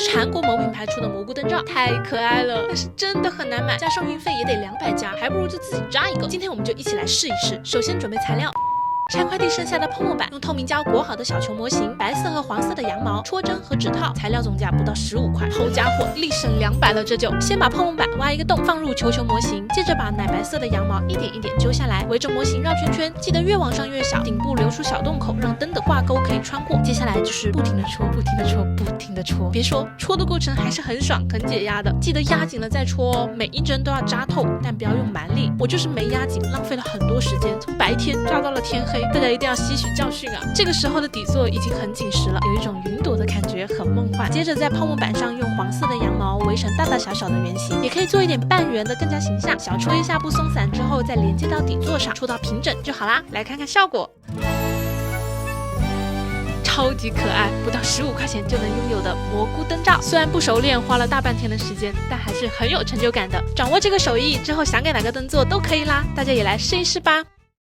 是韩国某品牌出的蘑菇灯罩，太可爱了，但是真的很难买，加上运费也得200加，还不如就自己扎一个。今天我们就一起来试一试。首先准备材料。拆快递剩下的泡沫板，用透明胶裹好的小球模型，白色和黄色的羊毛，戳针和指套，材料总价不到15块，好家伙，立省200了。这就先把泡沫板挖一个洞，放入球模型，接着把奶白色的羊毛一点一点揪下来，围着模型绕圈圈，记得越往上越小，顶部留出小洞口，让灯的挂钩可以穿过。接下来就是不停的戳，不停的戳，不停的戳。别说戳的过程还是很爽很解压的，记得压紧了再戳哦，每一针都要扎透，但不要用蛮力。我就是没压紧，浪费了很多时间，从白天扎到了天黑。大家一定要吸取教训啊！这个时候的底座已经很紧实了，有一种云朵的感觉，很梦幻。接着在泡沫板上用黄色的羊毛围成大大小小的圆形，也可以做一点半圆的，更加形象。小戳一下不松散之后，再连接到底座上，戳到平整就好啦。来看看效果。超级可爱，不到15块钱就能拥有的蘑菇灯罩，虽然不熟练，花了大半天的时间，但还是很有成就感的。掌握这个手艺之后，想给哪个灯做都可以啦，大家也来试一试吧。